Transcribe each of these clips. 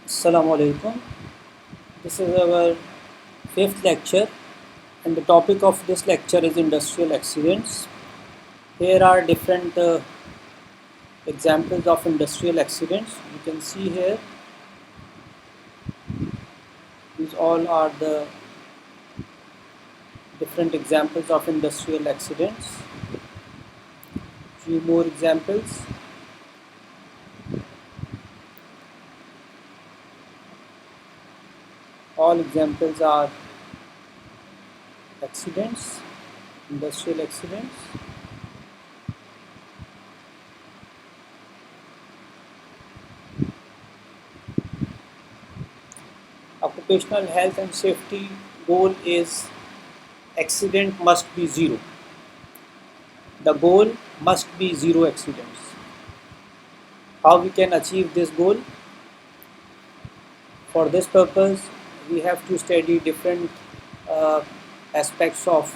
Assalamu alaikum. This is our fifth lecture, and the topic of this lecture is industrial accidents. Here are different examples of industrial accidents. You can see here, these all are the different examples of industrial accidents. Few more examples. All examples are accidents, industrial accidents. Occupational health and safety goal is accident must be zero. The goal must be zero accidents. How we can achieve this goal? For this purpose, we have to study different uh, aspects of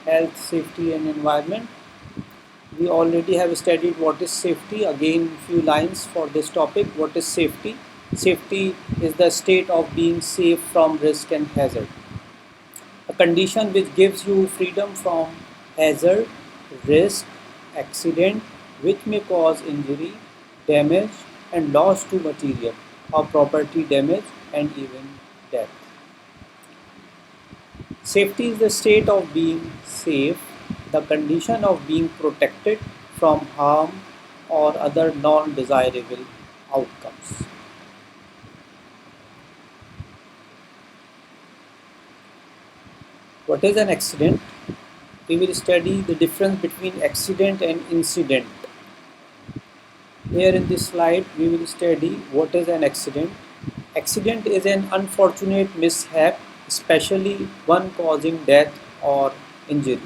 health, safety, and environment. We already have studied what is safety. Again, few lines for this topic. What is safety? Safety is the state of being safe from risk and hazard. A condition which gives you freedom from hazard, risk, accident, which may cause injury, damage, and loss to material or property damage and even death. Safety is the state of being safe, the condition of being protected from harm or other non desirable outcomes. What is an accident? We will study the difference between accident and incident. Here in this slide, we will study what is an accident. Accident is an unfortunate mishap, especially one causing death or injury.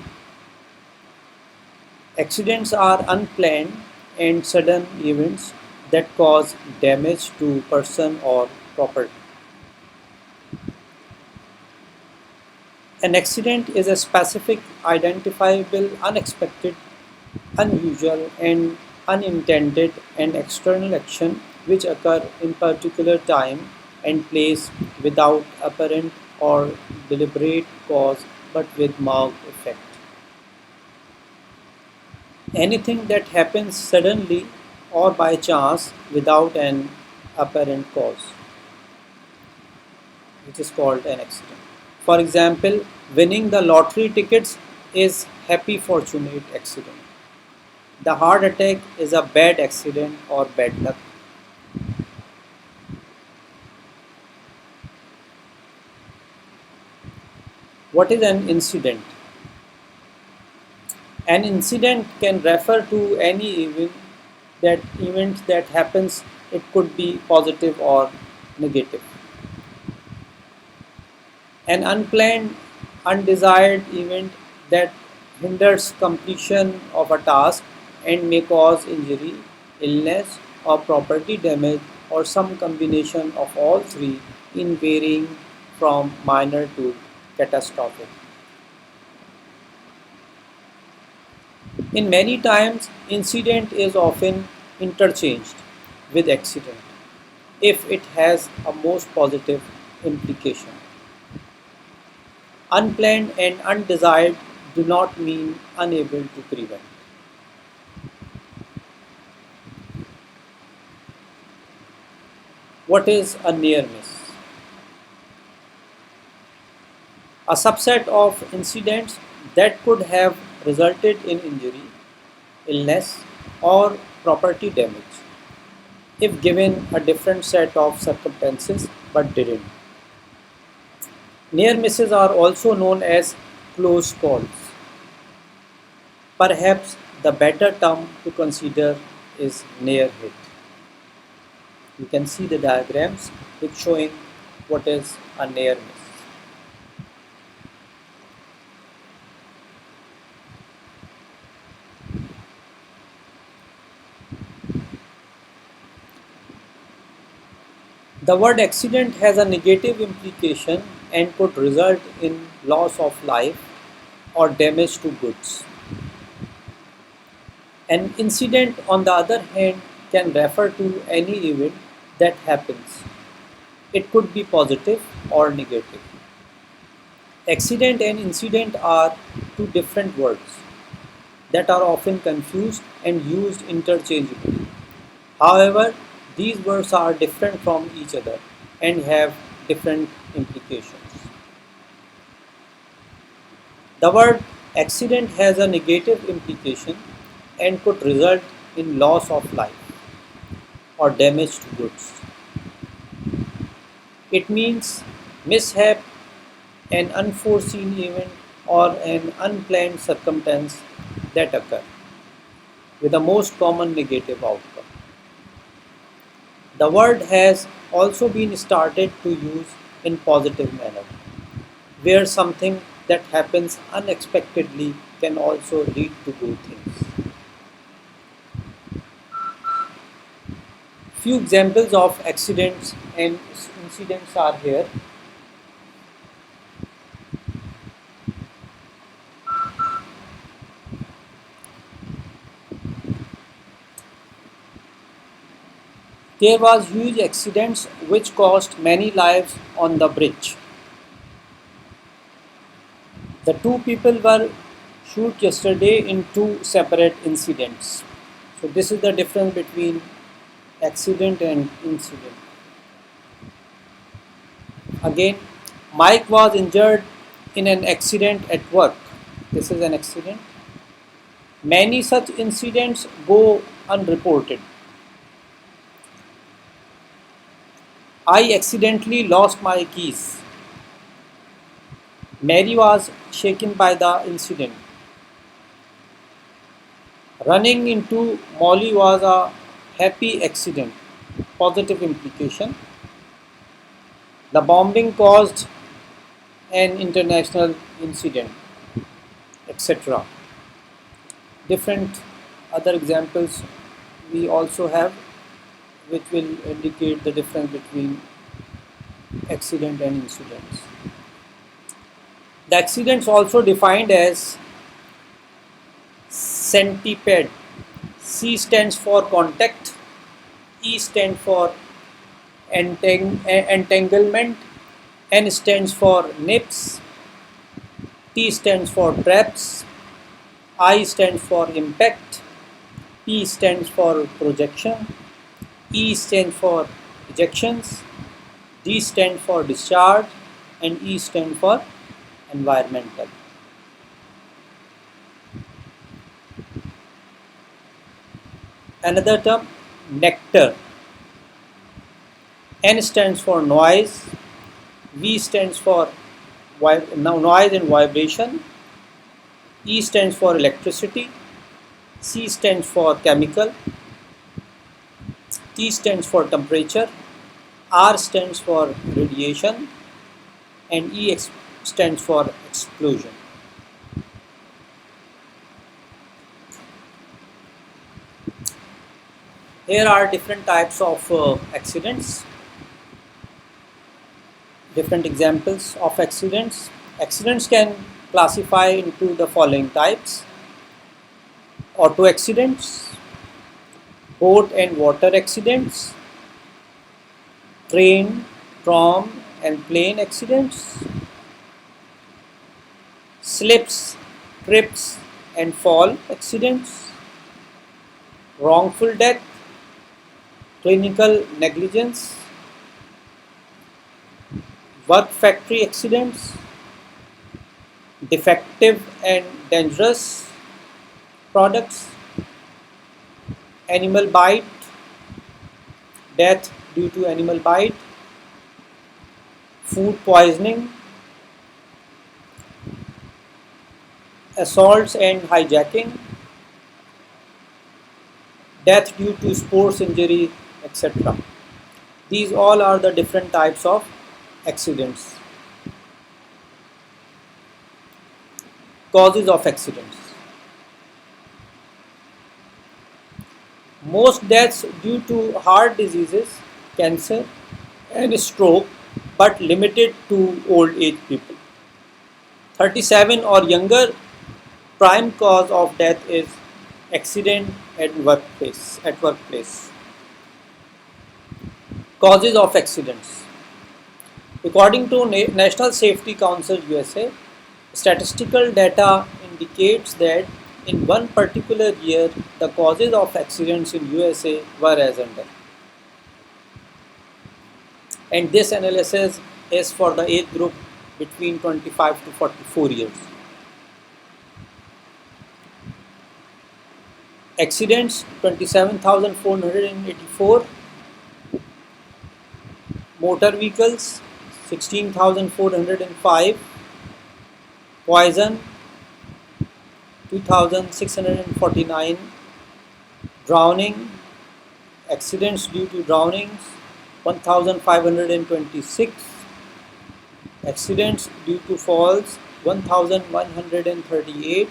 Accidents are unplanned and sudden events that cause damage to person or property. An accident is a specific, identifiable, unexpected, unusual, and unintended and external action which occur in particular time and place without apparent or deliberate cause but with marked effect. Anything that happens suddenly or by chance without an apparent cause, which is called an accident. For example, winning the lottery tickets is happy fortunate accident. The heart attack is a bad accident or bad luck. What is an incident? An incident can refer to any event that happens. It could be positive or negative. An unplanned, undesired event that hinders completion of a task and may cause injury, illness, or property damage, or some combination of all three in varying from minor to catastrophic. In many times, incident is often interchanged with accident if it has a most positive implication. Unplanned and undesired do not mean unable to prevent. What is a near miss? A subset of incidents that could have resulted in injury, illness, or property damage if given a different set of circumstances but didn't. Near misses are also known as close calls. Perhaps the better term to consider is near hit. You can see the diagrams which showing what is a near miss. The word accident has a negative implication and could result in loss of life or damage to goods. An incident, on the other hand, can refer to any event that happens, It could be positive or negative. Accident and incident are two different words that are often confused and used interchangeably. However, these words are different from each other and have different implications. The word accident has a negative implication and could result in loss of life or damage to goods. It means mishap, an unforeseen event, or an unplanned circumstance that occur with the most common negative outcome. The word has also been started to use in positive manner, where something that happens unexpectedly can also lead to good things. Few examples of accidents and incidents are here. There was huge accidents which cost many lives on the bridge. The two people were shot yesterday in two separate incidents. So this is the difference between accident and incident. Again, Mike was injured in an accident at work. This is an accident. Many such incidents go unreported. I accidentally lost my keys. Mary was shaken by the incident. Running into Molly was a happy accident. Positive implication. The bombing caused an international incident, etc. Different other examples we also have which will indicate the difference between accident and incidents. The accidents also defined as centipede. C stands for contact, E stands for entanglement, N stands for nips, T stands for traps, I stands for impact, P stands for projection, E stands for ejections, D stands for discharge, and E stands for environmental. Another term, nectar. N stands for noise, V stands for noise and vibration, E stands for electricity, C stands for chemical, T stands for temperature, R stands for radiation, and E stands for explosion. Here are different types of accidents, different examples of accidents. Accidents can classify into the following types: auto accidents, boat and water accidents, train, tram and plane accidents, slips, trips and fall accidents, wrongful death, clinical negligence, work factory accidents, defective and dangerous products, animal bite, death due to animal bite, food poisoning, assaults and hijacking, death due to sports injury, etc. These all are the different types of accidents. Causes of accidents. Most deaths due to heart diseases, cancer and stroke, but limited to old age people. 37 or younger, prime cause of death is accident at workplace. Causes of accidents. According to National Safety Council USA, statistical data indicates that in one particular year, the causes of accidents in USA were as under. And this analysis is for the age group between 25 to 44 years. Accidents 27,484, motor vehicles 16,405, poison 2,649, drowning, accidents due to drownings 1,526, accidents due to falls 1,138,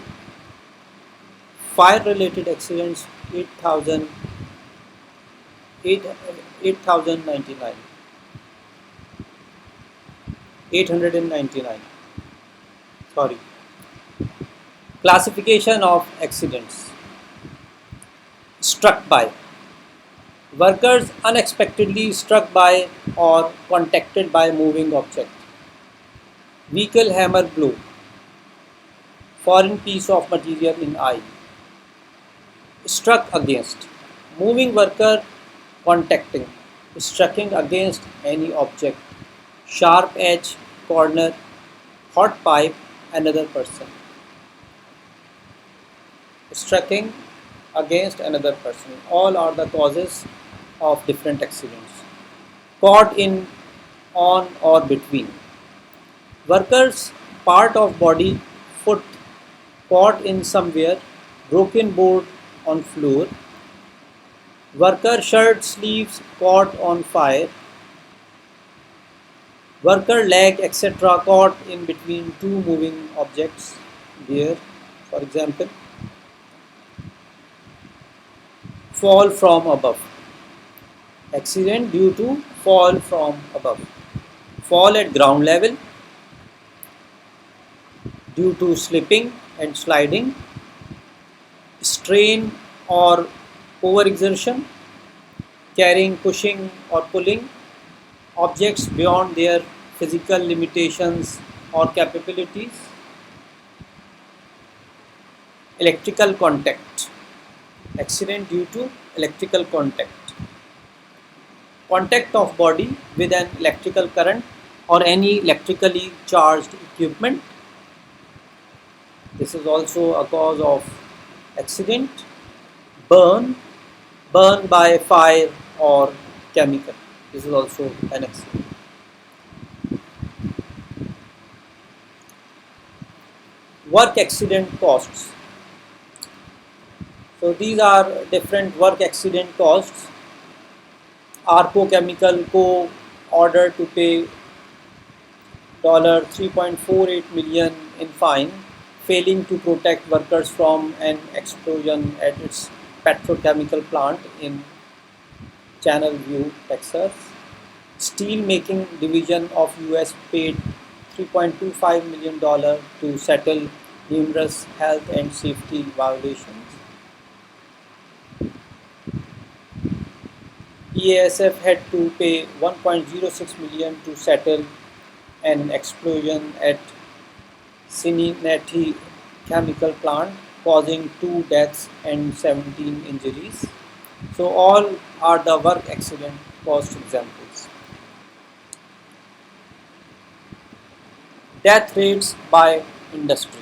fire related accidents 8,099. 899. Sorry. Classification of accidents. Struck by. Workers unexpectedly struck by or contacted by moving object. Vehicle hammer blow. Foreign piece of material in eye. Struck against. Moving worker contacting. Striking against any object. Sharp edge, corner, hot pipe, another person. Striking against another person. All are the causes of different accidents. Caught in, on or between. Workers part of body, foot caught in somewhere, broken board on floor. Worker shirt sleeves caught on fire. Worker leg etc. caught in between two moving objects there, for example. Fall from above. Accident due to fall from above. Fall at ground level due to slipping and sliding. Strain or overexertion. Carrying, pushing or pulling objects beyond their physical limitations or capabilities. Electrical contact. Accident due to electrical contact. Contact of body with an electrical current or any electrically charged equipment. This is also a cause of accident. Burn by fire or chemical. This is also an accident. Work accident costs. So these are different work accident costs. Arco Chemical Co. ordered to pay $3.48 million in fine, failing to protect workers from an explosion at its petrochemical plant in Channelview, Texas. Steel making division of US paid $3.25 million to settle numerous health and safety violations. EASF had to pay $1.06 million to settle an explosion at Cincinnati chemical plant, causing 2 deaths and 17 injuries. So all are the work accident cost examples. Death rates by industry,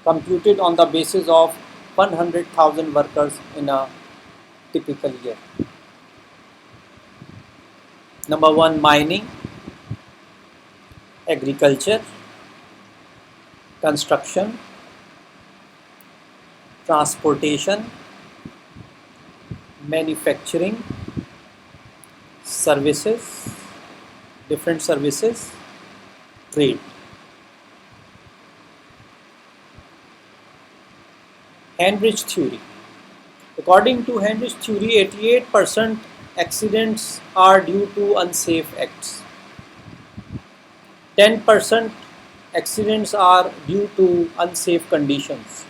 computed on the basis of 100,000 workers in a typical year. Number 1, mining, agriculture, construction, transportation, manufacturing, services, different services, trade. Heinrich theory. According to Heinrich theory, 88% accidents are due to unsafe acts. 10% accidents are due to unsafe conditions.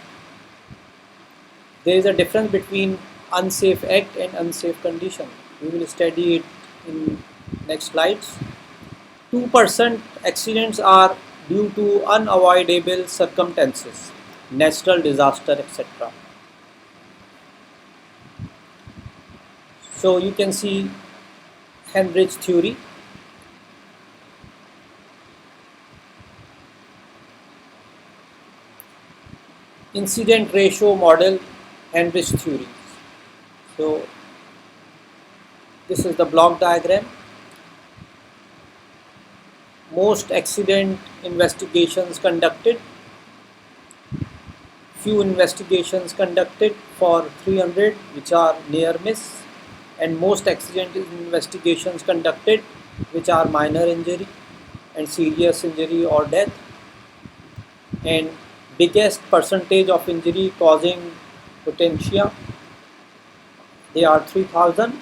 There is a difference between unsafe act and unsafe condition. We will study it in next slides. 2% accidents are due to unavoidable circumstances, natural disaster, etc. So you can see Henrich theory. Incident ratio model, Henrich theory. So this is the block diagram. Most accident investigations conducted, few investigations conducted for 300 which are near miss, and most accident investigations conducted which are minor injury and serious injury or death, and biggest percentage of injury causing potentia, they are 3000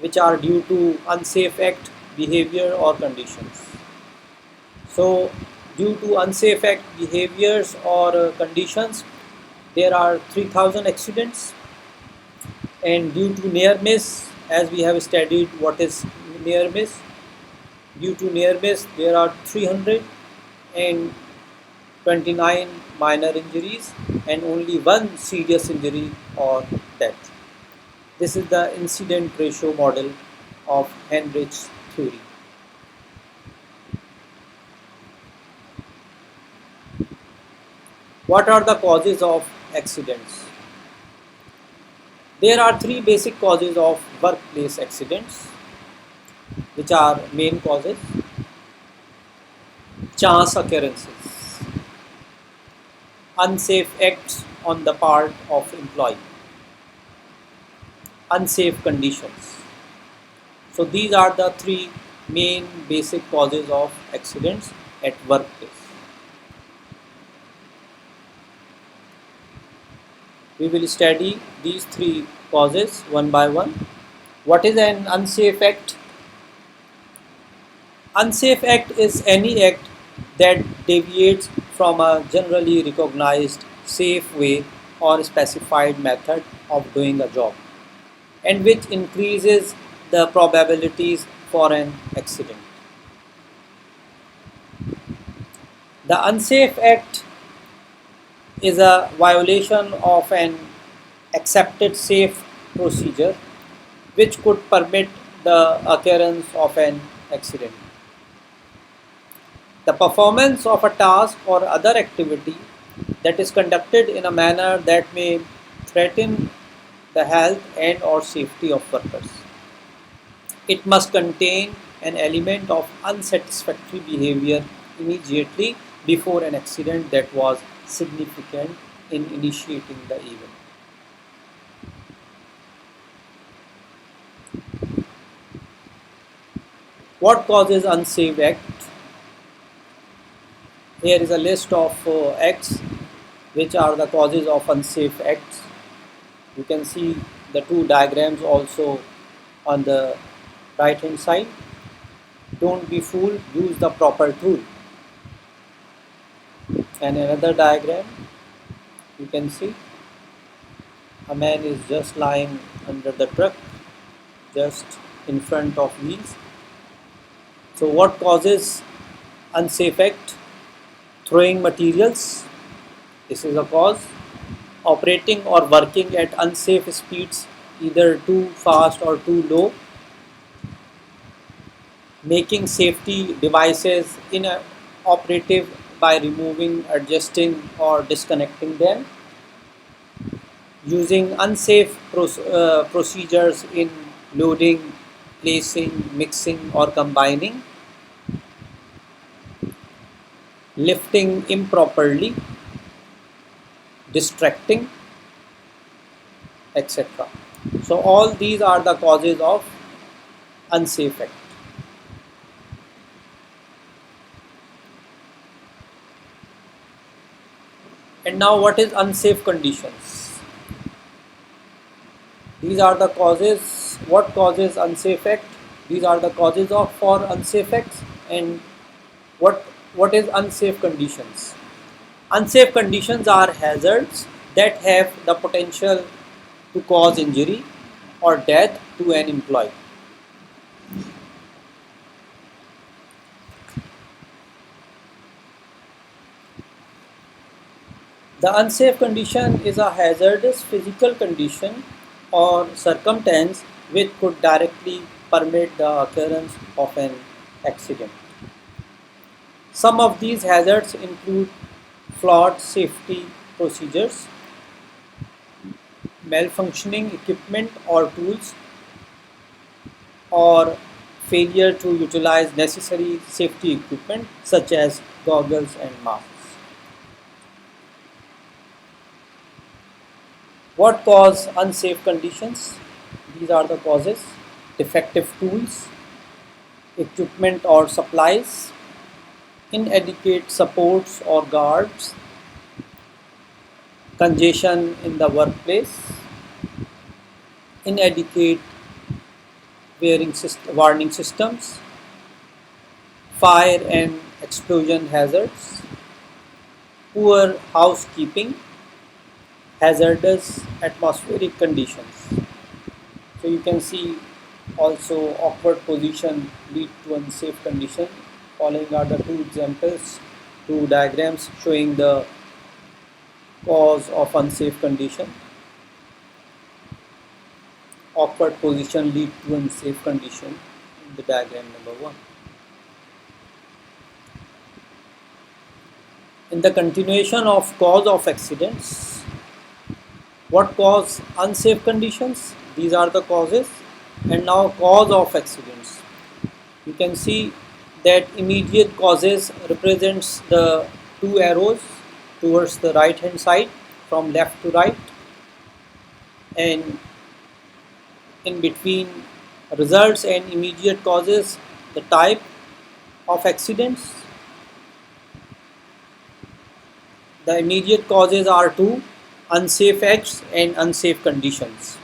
which are due to unsafe act, behavior or conditions. So due to unsafe act, behaviors or conditions, there are 3000 accidents, and due to near miss, as we have studied what is near miss, due to near miss there are 329 minor injuries and only one serious injury or death. This is the incident ratio model of Henrich's theory. What are the causes of accidents? There are three basic causes of workplace accidents, which are main causes. Chance occurrences, unsafe acts on the part of employee, unsafe conditions. So these are the three main basic causes of accidents at workplace. We will study these three causes one by one. What is an unsafe act? Unsafe act is any act that deviates from a generally recognized safe way or specified method of doing a job, and which increases the probabilities for an accident. The unsafe act is a violation of an accepted safe procedure which could permit the occurrence of an accident. The performance of a task or other activity that is conducted in a manner that may threaten the health and or safety of workers. It must contain an element of unsatisfactory behavior immediately before an accident that was significant in initiating the event. What causes unsafe act? Here is a list of acts which are the causes of unsafe acts. You can see the two diagrams also on the right hand side. Don't be fooled, use the proper tool. And another diagram, you can see a man is just lying under the truck, just in front of wheels. So what causes unsafe act? Throwing materials, this is a cause. Operating or working at unsafe speeds, either too fast or too low. Making safety devices inoperative by removing, adjusting or disconnecting them. Using unsafe procedures in loading, placing, mixing or combining. Lifting improperly, distracting, etc. So all these are the causes of unsafe act. And now what is unsafe conditions? These are the causes. What causes unsafe act? These are the causes of for unsafe acts. And what is unsafe conditions? Unsafe conditions are hazards that have the potential to cause injury or death to an employee. The unsafe condition is a hazardous physical condition or circumstance which could directly permit the occurrence of an accident. Some of these hazards include flawed safety procedures, malfunctioning equipment or tools, or failure to utilize necessary safety equipment such as goggles and masks. What cause unsafe conditions? These are the causes: defective tools, equipment or supplies, inadequate supports or guards, congestion in the workplace, inadequate warning systems, fire and explosion hazards, poor housekeeping, hazardous atmospheric conditions. So you can see also awkward position lead to unsafe condition. Following are the two examples, two diagrams showing the cause of unsafe condition. Awkward position lead to unsafe condition in the diagram number 1. In the continuation of cause of accidents, what cause unsafe conditions? These are the causes. And now cause of accidents. You can see that immediate causes represents the two arrows towards the right hand side from left to right, and in between results and immediate causes, the type of accidents. The immediate causes are two: unsafe acts and unsafe conditions,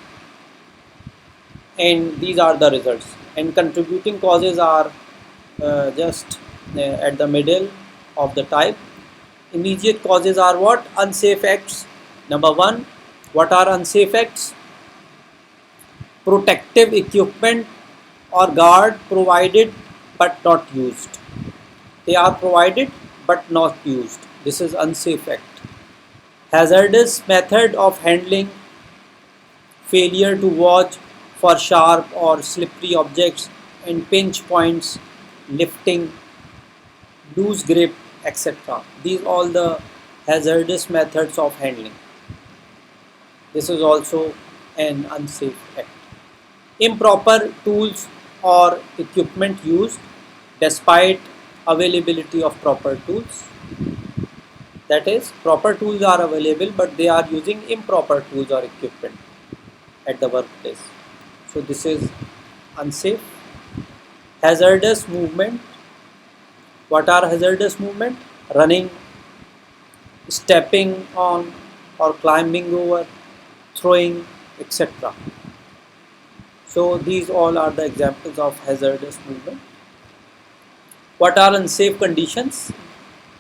and these are the results. And contributing causes are just at the middle of the type. Immediate causes are what? Unsafe acts. Number 1, what are unsafe acts? Protective equipment or guard provided but not used. They are provided but not used. This is unsafe act. Hazardous method of handling, failure to watch for sharp or slippery objects and pinch points, lifting, loose grip, etc. These all the hazardous methods of handling. This is also an unsafe act. Improper tools or equipment used despite availability of proper tools. That is, proper tools are available but they are using improper tools or equipment at the workplace. So this is unsafe. Hazardous movement. What are hazardous movement? Running, stepping on or climbing over, throwing, etc. So these all are the examples of hazardous movement. What are unsafe conditions?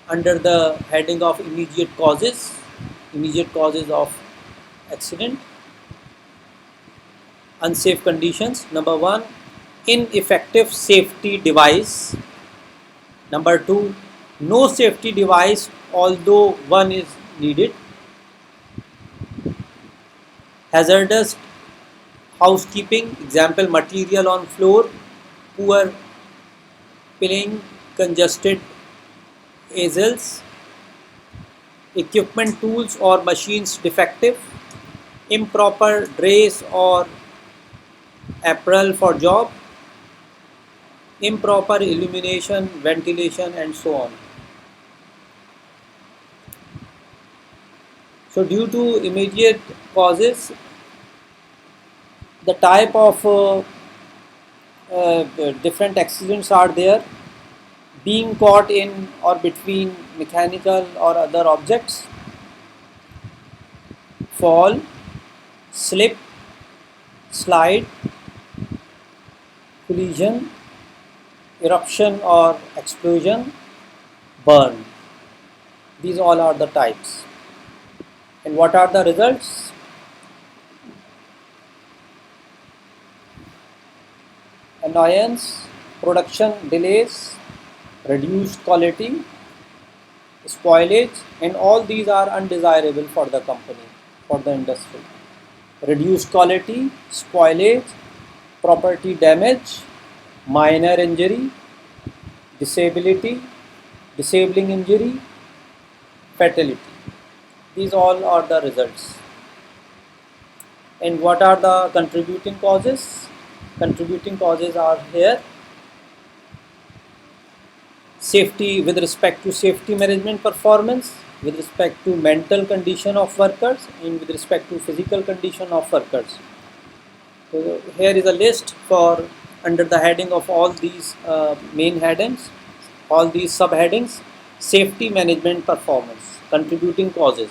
Under the heading of immediate causes of accident. Unsafe conditions. Number 1, ineffective safety device. Number 2, no safety device although one is needed. Hazardous housekeeping, example material on floor, poor peeling, congested easels, equipment tools or machines defective, improper dress or apparel for job, improper illumination, ventilation, and so on. So due to immediate causes, the type of different accidents are there: being caught in or between mechanical or other objects, fall, slip, slide, collision, eruption or explosion, burn. These all are the types. And what are the results? Annoyance, production delays, reduced quality, spoilage, and all these are undesirable for the company, for the industry. Reduced quality, spoilage, property damage, minor injury, disability, disabling injury, fatality. These all are the results. And what are the contributing causes? Contributing causes are here: safety, with respect to safety management performance, with respect to mental condition of workers, and with respect to physical condition of workers. So here is a list for under the heading of all these main headings, all these subheadings: safety management performance, contributing causes.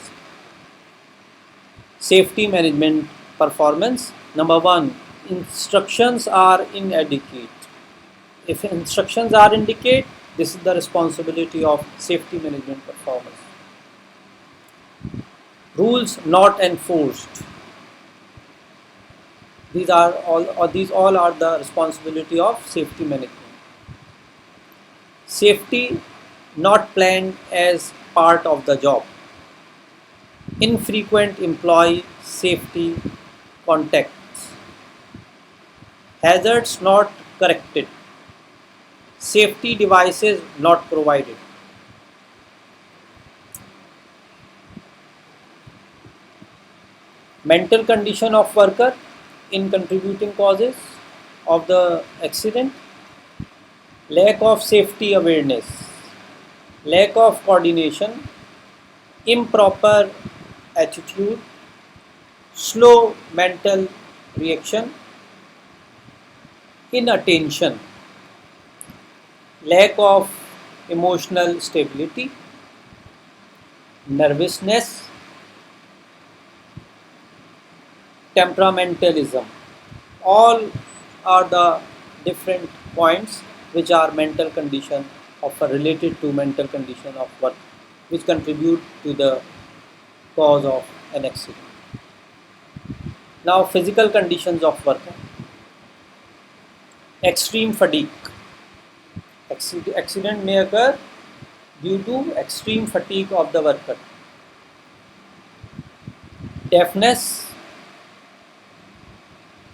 Safety management performance. Number one, instructions are inadequate. If instructions are inadequate, this is the responsibility of safety management performance. Rules not enforced. These all are the responsibility of safety management. Safety not planned as part of the job. Infrequent employee safety contacts. Hazards not corrected. Safety devices not provided. Mental condition of worker in contributing causes of the accident: lack of safety awareness, lack of coordination, improper attitude, slow mental reaction, inattention, lack of emotional stability, nervousness, temperamentalism. All are the different points which are mental condition of related to mental condition of work, which contribute to the cause of an accident. Now, physical conditions of work: extreme fatigue. Accident may occur due to extreme fatigue of the worker. Deafness,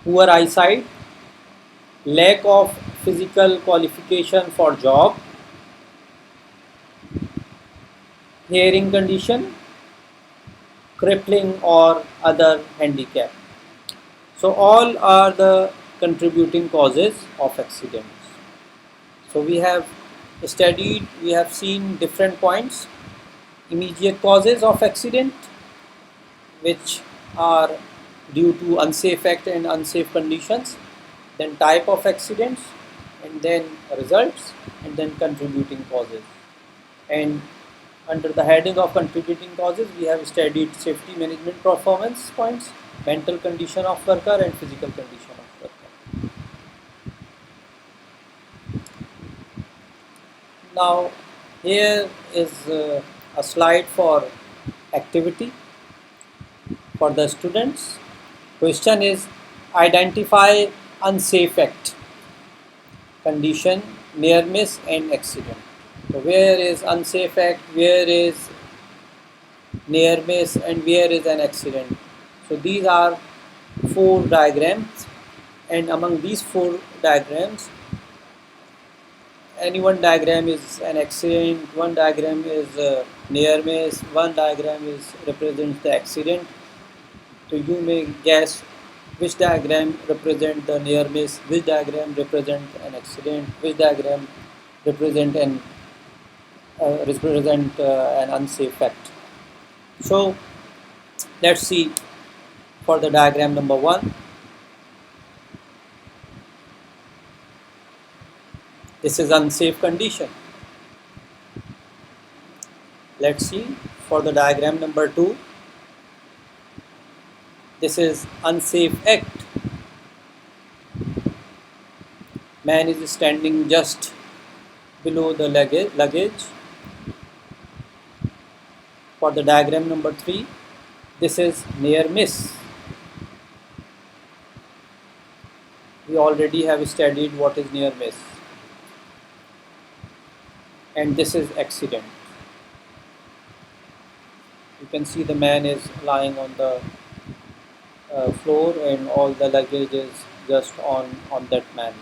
poor eyesight, lack of physical qualification for job, hearing condition, crippling or other handicap. So all are the contributing causes of accidents. So we have studied, we have seen different points: immediate causes of accident, which are due to unsafe act and unsafe conditions, then type of accidents, and then results, and then contributing causes. And under the heading of contributing causes, we have studied safety management performance points, mental condition of worker, and physical condition of worker. Now, here is a slide for activity for the students. Question is: identify unsafe act, condition, near miss, and accident. So where is unsafe act, where is near miss, and where is an accident? So these are four diagrams, and among these four diagrams, any one diagram is an accident, one diagram is near miss, one diagram is represents the accident. So you may guess which diagram represent the near miss, which diagram represent an accident, which diagram represent an unsafe act. So let's see for the diagram number 1. This is unsafe condition. Let's see for the diagram number 2. This is unsafe act. Man is standing just below the luggage. For the diagram number 3, this is near miss. We already have studied what is near miss. And this is accident. You can see the man is lying on the floor and all the luggage is just on that man.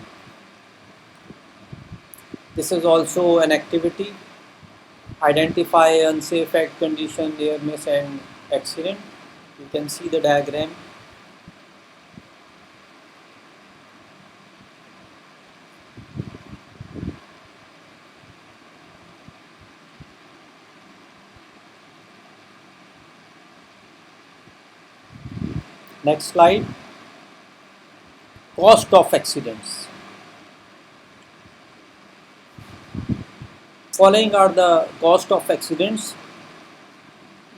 This is also an activity. Identify unsafe act, condition, near miss and accident. You can see the diagram. Next slide. Cost of accidents. Following are the cost of accidents.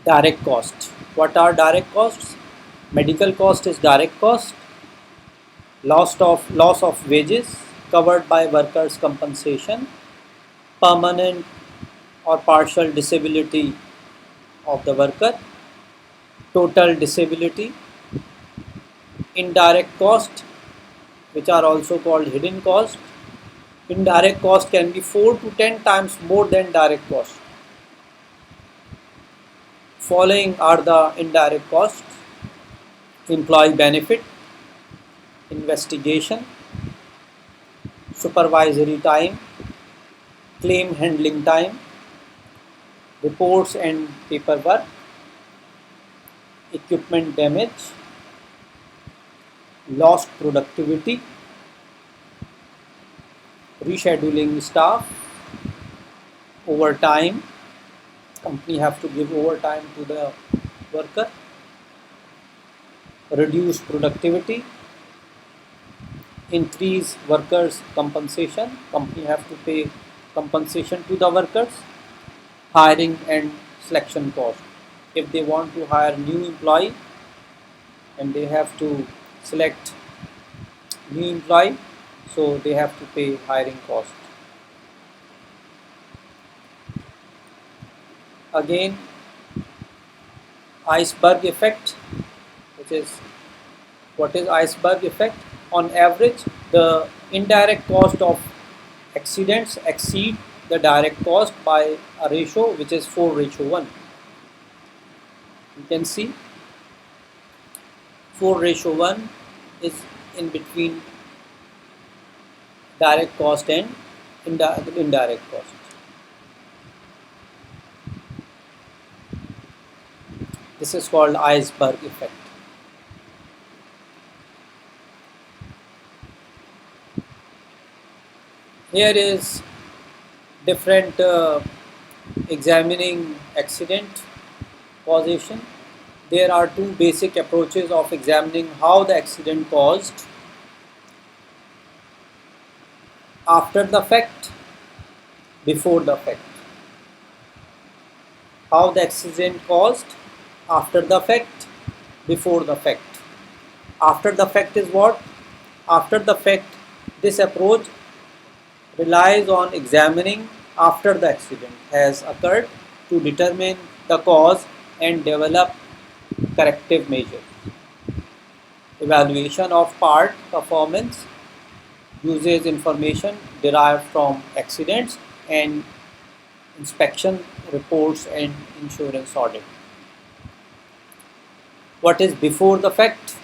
Direct cost. What are direct costs? Medical cost is direct cost. Loss of wages covered by workers' compensation. Permanent or partial disability of the worker. Total disability. Indirect cost, which are also called hidden cost. Indirect cost can be 4 to 10 times more than direct cost. Following are the indirect costs: employee benefit, investigation, supervisory time, claim handling time, reports and paperwork, equipment damage, lost productivity, rescheduling staff, overtime. Company have to give overtime to the worker, reduce productivity, increase workers' compensation. Company have to pay compensation to the workers, hiring and selection cost. If they want to hire new employee and they have to select new employee, so they have to pay hiring cost. Again, iceberg effect, which is what is iceberg effect? On average, the indirect cost of accidents exceed the direct cost by a ratio which is 4:1. You can see 4:1 is in between direct cost and indirect cost. This is called iceberg effect. Here is different examining accident causation. There are two basic approaches of examining how the accident caused: after the fact, before the fact. How the accident caused: after the fact, before the fact. After the fact is what? After the fact, this approach relies on examining after the accident has occurred to determine the cause and develop corrective measures. Evaluation of part performance uses information derived from accidents and inspection reports and insurance audit. What is before the fact?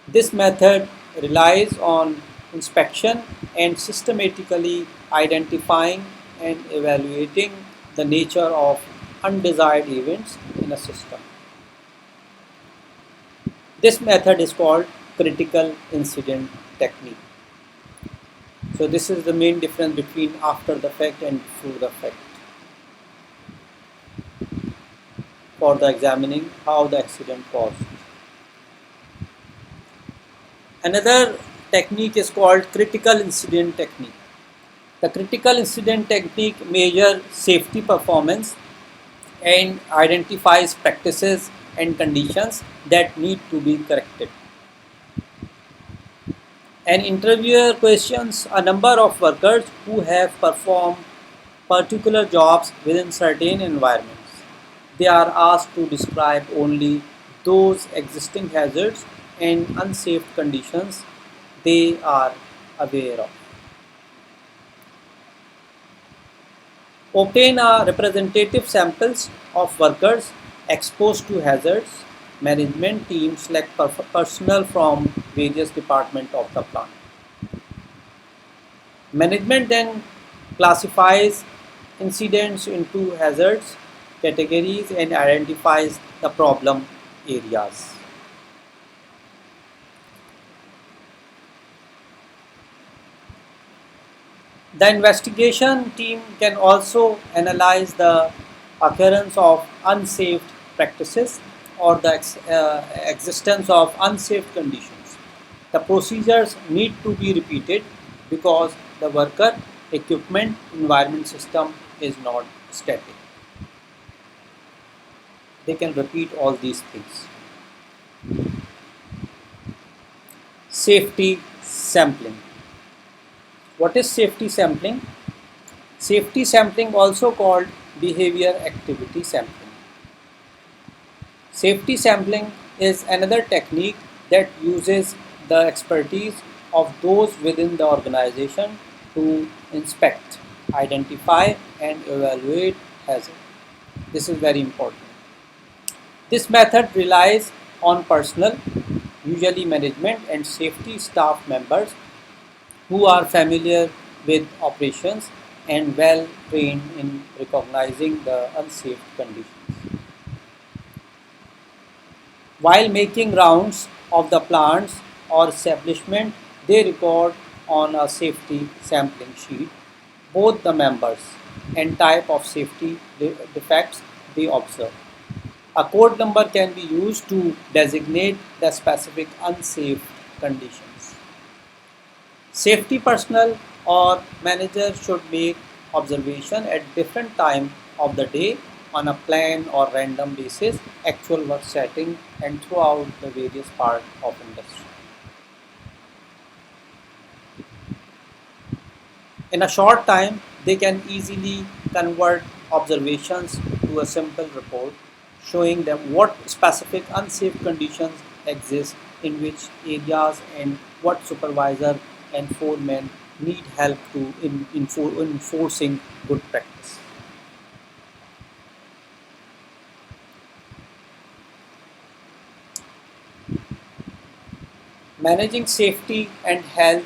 This method relies on inspection and systematically identifying and evaluating the nature of undesired events in a system. This method is called critical incident technique. So this is the main difference between after the fact and before the fact for the examining how the accident caused. Another technique is called critical incident technique. The critical incident technique measures safety performance and identifies practices and conditions that need to be corrected. An interviewer questions a number of workers who have performed particular jobs within certain environments. They are asked to describe only those existing hazards and unsafe conditions they are aware of. Obtain a representative samples of workers Exposed to hazards, management teams select personnel from various departments of the plant. Management then classifies incidents into hazards categories and identifies the problem areas. The investigation team can also analyze the occurrence of unsafe practices or the existence of unsafe conditions. The procedures need to be repeated because the worker, equipment, environment system is not static. They can repeat all these things. Safety sampling. What is safety sampling? Safety sampling, also called behavior activity sampling. Safety sampling is another technique that uses the expertise of those within the organization to inspect, identify, and evaluate hazard. This is very important. This method relies on personnel, usually management and safety staff members, who are familiar with operations and well trained in recognizing the unsafe conditions. While making rounds of the plants or establishment, they record on a safety sampling sheet both the members and type of safety defects they observe. A code number can be used to designate the specific unsafe conditions. Safety personnel or managers should make observation at different time of the day on a planned or random basis, actual work setting and throughout the various parts of industry. In a short time, they can easily convert observations to a simple report showing them what specific unsafe conditions exist in which areas and what supervisor and foremen need help to enforcing good practice. Managing safety and health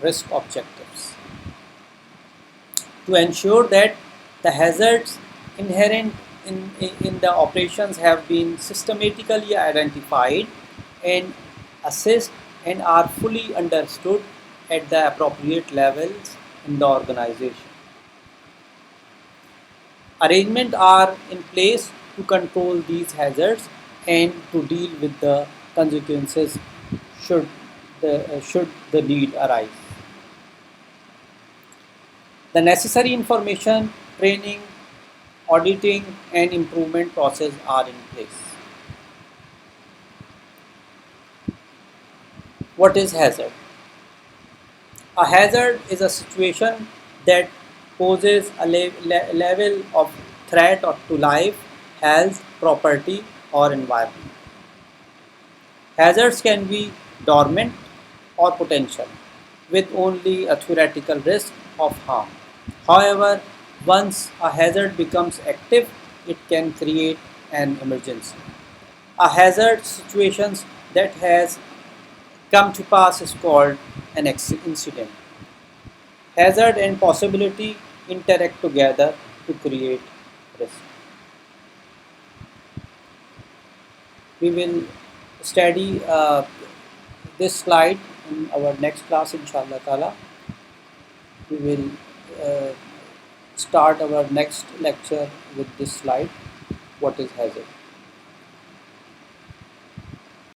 risk objectives. To ensure that the hazards inherent in the operations have been systematically identified and assessed and are fully understood at the appropriate levels in the organization. Arrangements are in place to control these hazards and to deal with the consequences should the need arise. The necessary information, training, auditing and improvement process are in place. What is hazard? A hazard is a situation that poses a level of threat to life, health, property or environment. Hazards can be dormant or potential, with only a theoretical risk of harm. However, once a hazard becomes active, it can create an emergency. A hazard situation that has come to pass is called an incident. Hazard and possibility interact together to create risk. We will study this slide in our next class, inshallah ta'ala. We will start our next lecture with this slide, what is hazard.